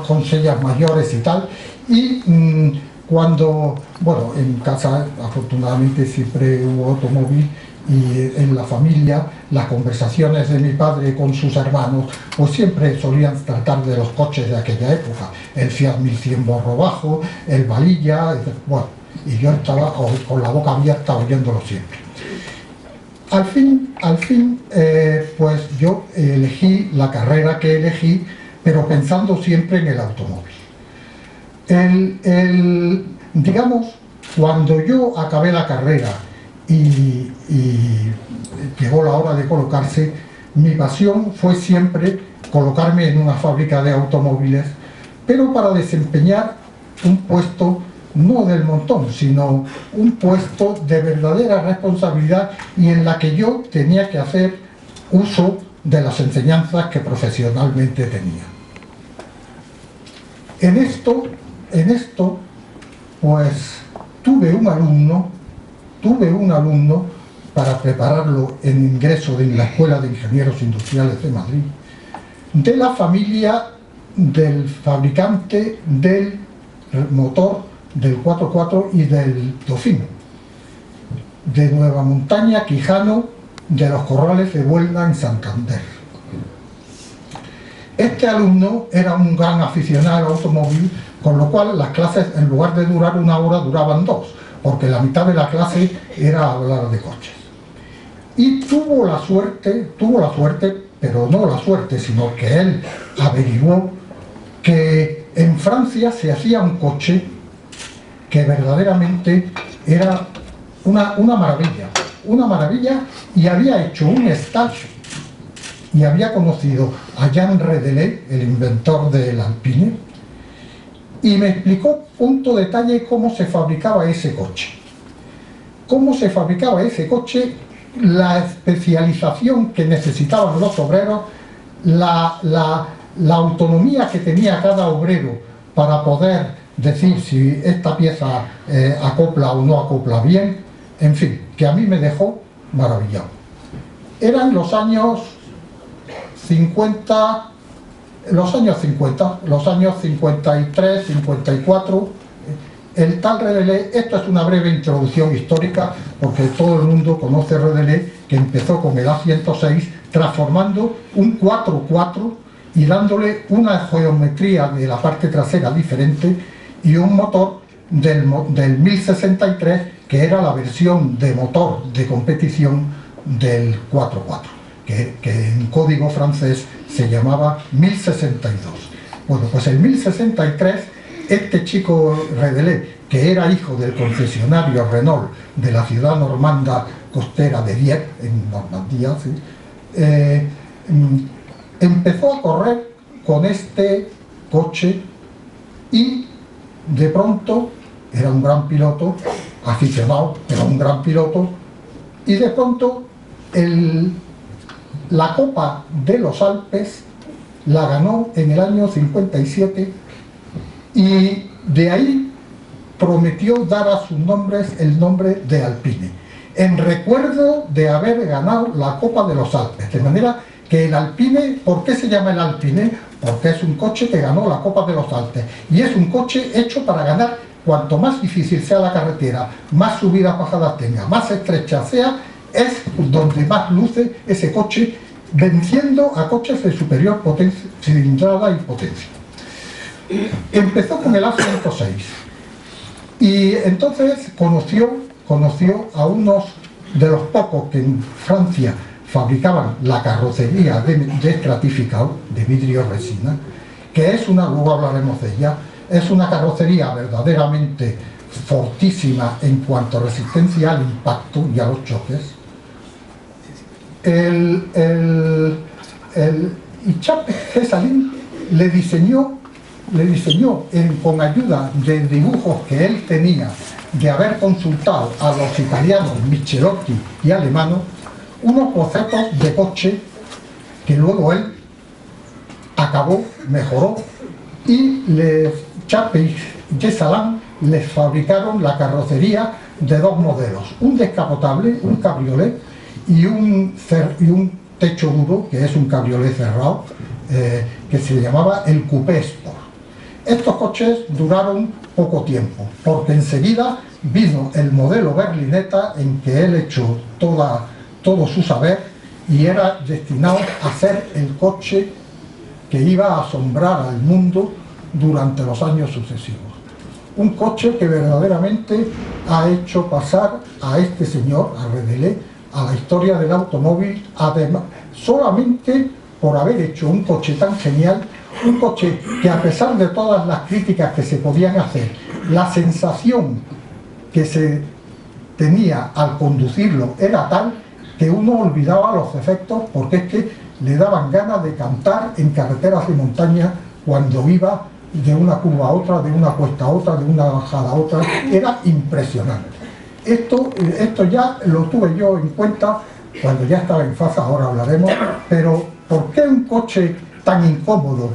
con sellas mayores y tal. Y cuando, bueno, en casa afortunadamente siempre hubo automóvil, y en la familia las conversaciones de mi padre con sus hermanos pues siempre solían tratar de los coches de aquella época, el Fiat 1100 borro bajo, el Valilla, bueno, y yo estaba con la boca abierta oyéndolo siempre. Al fin, pues yo elegí la carrera que elegí, pero pensando siempre en el automóvil. Digamos, cuando yo acabé la carrera y llegó la hora de colocarse, mi pasión fue siempre colocarme en una fábrica de automóviles, pero para desempeñar un puesto no del montón, sino un puesto de verdadera responsabilidad y en la que yo tenía que hacer uso de las enseñanzas que profesionalmente tenía. En esto, pues tuve un alumno para prepararlo en ingreso en la Escuela de Ingenieros Industriales de Madrid, de la familia del fabricante del motor del 4.4 y del Dauphine, de Nueva Montaña, Quijano, de los Corrales de Buelna en Santander. Este alumno era un gran aficionado al automóvil, con lo cual las clases, en lugar de durar 1 hora, duraban 2, porque la mitad de la clase era hablar de coches. Y tuvo la suerte, pero no la suerte, sino que él averiguó que en Francia se hacía un coche que verdaderamente era una maravilla, y había hecho un stage y había conocido a Jean Redelet, el inventor del Alpine, y me explicó punto detalle cómo se fabricaba ese coche. La especialización que necesitaban los obreros, la autonomía que tenía cada obrero para poder decir si esta pieza acopla o no acopla bien, en fin, que a mí me dejó maravillado. Eran los años 50, los años 53, 54, el tal Redelet. Esto es una breve introducción histórica, porque todo el mundo conoce Redelet, que empezó con el A106, transformando un 4.4 y dándole una geometría de la parte trasera diferente, y un motor del 1063, que era la versión de motor de competición del 4.4, que en código francés se llamaba 1062. Bueno, pues el 1063, este chico Redelet, que era hijo del concesionario Renault de la ciudad normanda costera de Dieppe, en Normandía, ¿sí? Empezó a correr con este coche, y de pronto era un gran piloto, aficionado, pero un gran piloto, y de pronto la Copa de los Alpes la ganó en el año 57, y de ahí prometió dar a sus nombres el nombre de Alpine, en recuerdo de haber ganado la Copa de los Alpes. De manera que el Alpine, ¿por qué se llama el Alpine? Porque es un coche que ganó la Copa de los Alpes, y es un coche hecho para ganar. Cuanto más difícil sea la carretera, más subidas, bajadas tenga, más estrecha sea, es donde más luce ese coche, venciendo a coches de superior cilindrada y potencia. Empezó con el A106, y entonces conoció a unos de los pocos que en Francia fabricaban la carrocería de estratificado, de vidrio resina, que es luego hablaremos de ella, es una carrocería verdaderamente fortísima en cuanto a resistencia al impacto y a los choques. Y Chapes-Dessalines le diseñó con ayuda de dibujos que él tenía de haber consultado a los italianos Michelotti y Alemano, unos bocetos de coche que luego él acabó, mejoró, y Chapes-Dessalines les fabricaron la carrocería de 2 modelos, un descapotable, un cabriolet, y un techo duro, que es un cabriolet cerrado, que se llamaba el Coupé Sport. Estos coches duraron poco tiempo, porque enseguida vino el modelo berlineta, en que él echó todo su saber y era destinado a ser el coche que iba a asombrar al mundo durante los años sucesivos. Un coche que verdaderamente ha hecho pasar a este señor, a Redelé, a la historia del automóvil, además, solamente por haber hecho un coche tan genial, un coche que, a pesar de todas las críticas que se podían hacer, la sensación que se tenía al conducirlo era tal que uno olvidaba los efectos, porque es que le daban ganas de cantar en carreteras de montaña cuando iba de una curva a otra, de una cuesta a otra, de una bajada a otra. Era impresionante. Esto ya lo tuve yo en cuenta cuando ya estaba en FASA, ahora hablaremos, pero ¿por qué un coche tan incómodo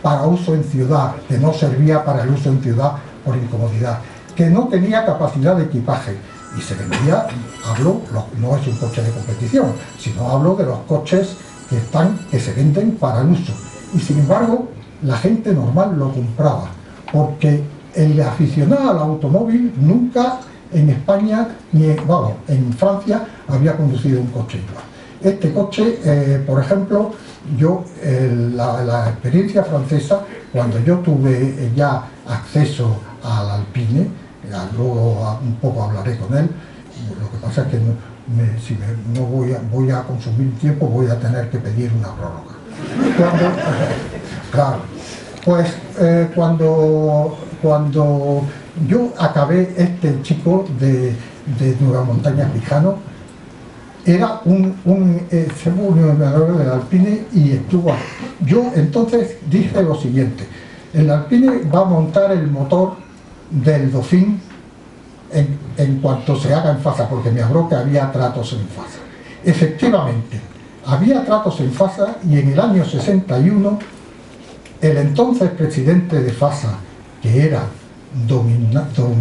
para uso en ciudad, que no servía para el uso en ciudad por incomodidad, que no tenía capacidad de equipaje y se vendía? No es un coche de competición, sino hablo de los coches que se venden para el uso, y sin embargo la gente normal lo compraba, porque el aficionado al automóvil nunca en España, en Francia, había conducido un coche igual. Este coche, por ejemplo, la experiencia francesa, cuando yo tuve ya acceso al Alpine, luego un poco hablaré con él, lo que pasa es que si no voy a consumir tiempo, voy a tener que pedir una prórroga. Claro, pues cuando yo acabé este chico de Nueva Montaña Quijano, era un uniformador del Alpine y estuvo ahí. Yo entonces dije lo siguiente: el Alpine va a montar el motor del Dauphine en cuanto se haga en FASA, porque me habló que había tratos en FASA. Efectivamente, había tratos en FASA, y en el año 61 el entonces presidente de FASA, que era don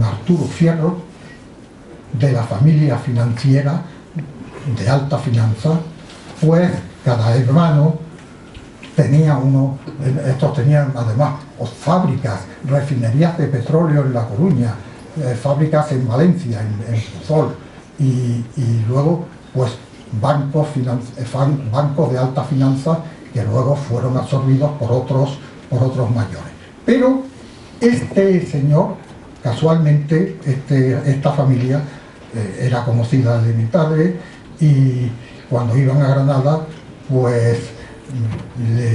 Arturo Fierro, de la familia financiera de alta finanza, pues cada hermano tenía estos tenían además fábricas, refinerías de petróleo en La Coruña, fábricas en Valencia, en Puzol, y luego pues bancos de alta finanza que luego fueron absorbidos por otros mayores. Pero este señor, casualmente, esta familia era conocida de mi padre, y cuando iban a Granada, pues le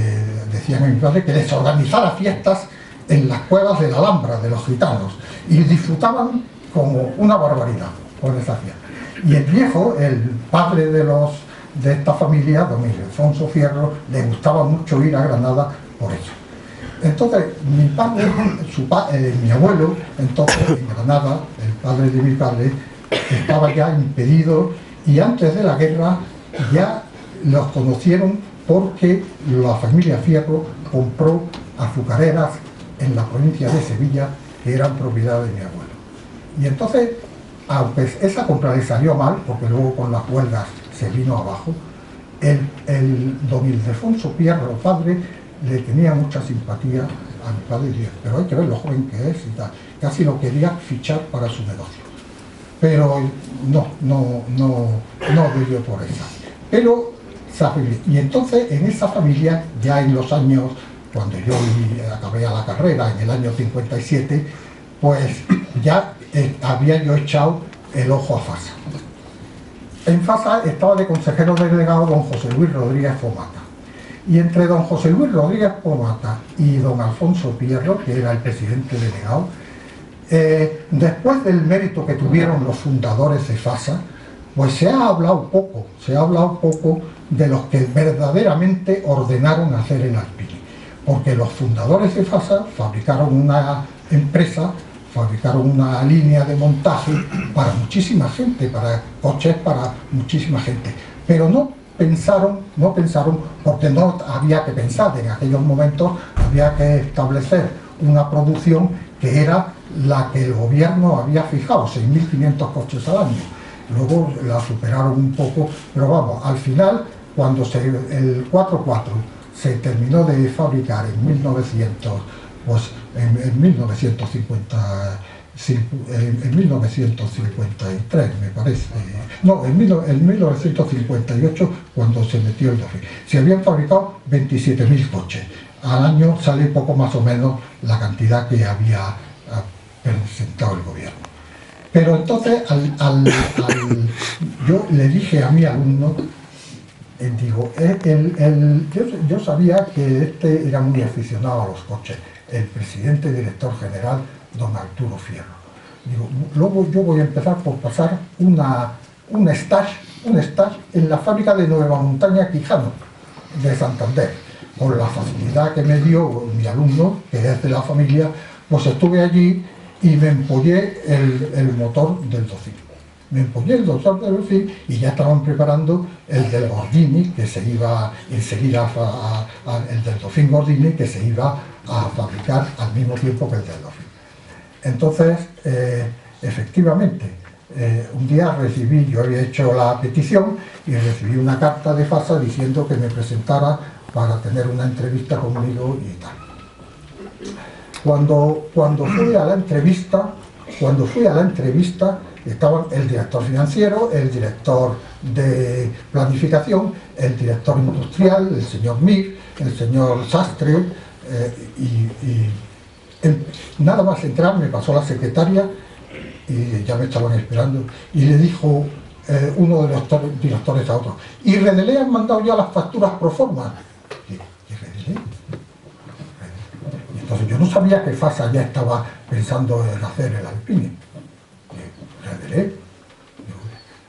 decían a mi padre que les organizara fiestas en las cuevas de la Alhambra, de los gitanos, y disfrutaban como una barbaridad con esa fiesta. Y el viejo, el padre de esta familia, don Ildefonso Fierro, le gustaba mucho ir a Granada por eso. Entonces, mi padre, mi abuelo, entonces en Granada, el padre de mi padre, estaba ya impedido, y antes de la guerra ya los conocieron porque la familia Fierro compró azucareras en la provincia de Sevilla, que eran propiedad de mi abuelo. Y entonces, aunque esa compra le salió mal, porque luego con las huelgas se vino abajo, el don Ildefonso Fierro, padre, le tenía mucha simpatía a mi padre, y pero hay que ver lo joven que es y tal. Casi lo quería fichar para su negocio. Pero no vivió por esa. Pero, y entonces en esa familia, ya en los años, cuando yo acabé la carrera, en el año 57, pues ya había yo echado el ojo a FASA. En FASA estaba de consejero delegado don José Luis Rodríguez Pomata. Y entre don José Luis Rodríguez Pomata y don Alfonso Fierro, que era el presidente delegado, después del mérito que tuvieron los fundadores de FASA, pues se ha hablado poco de los que verdaderamente ordenaron hacer el Alpine. Porque los fundadores de FASA fabricaron una empresa, fabricaron una línea de montaje para muchísima gente, para coches para muchísima gente. Pero no pensaron, porque no había que pensar, en aquellos momentos había que establecer una producción que era la que el gobierno había fijado, 6.500 coches al año. Luego la superaron un poco, pero vamos, al final, cuando el 4x4 se terminó de fabricar en 1900, pues en 1950, en 1953 me parece, no, en 1958 cuando se metió el Dauphin. Se habían fabricado 27.000 coches. Al año sale poco más o menos la cantidad que había presentado el gobierno. Pero entonces yo le dije a mi alumno, digo, yo sabía que este era muy aficionado a los coches, el presidente director general, don Arturo Fierro. Digo, luego yo voy a empezar por pasar un stage en la fábrica de Nueva Montaña Quijano, de Santander. Con la facilidad que me dio mi alumno, que es de la familia, pues estuve allí y me empollé el motor del Dauphin. Me empollé el motor del Dauphin y ya estaban preparando el del Gordini, que se iba enseguida el del Dauphin Gordini, que se iba a fabricar al mismo tiempo que el del Dauphin. Entonces, efectivamente, un día yo había hecho la petición y recibí una carta de FASA diciendo que me presentara para tener una entrevista conmigo y tal. Cuando fui a la entrevista, estaban el director financiero, el director de planificación, el director industrial, el señor Mir, el señor Sastre, nada más entrar me pasó la secretaria y ya me estaban esperando y le dijo uno de los directores a otro: ¿y Redelé han mandado ya las facturas pro forma? ¿Y Redelé? Y entonces yo no sabía que FASA ya estaba pensando en hacer el Alpine. ¿Redelé?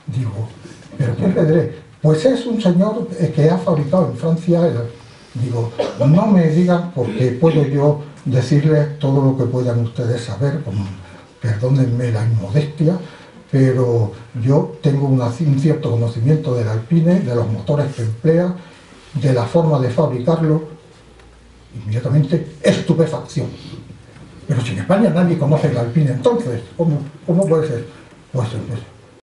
Digo, ¿pero qué es Redelé? Pues es un señor que ha fabricado en Francia digo, no me digan, porque puedo yo decirles todo lo que puedan ustedes saber, perdónenme la inmodestia, pero yo tengo un cierto conocimiento del Alpine, de los motores que emplea, de la forma de fabricarlo. Inmediatamente, estupefacción. Pero si en España nadie conoce el Alpine, entonces, ¿cómo puede ser? Pues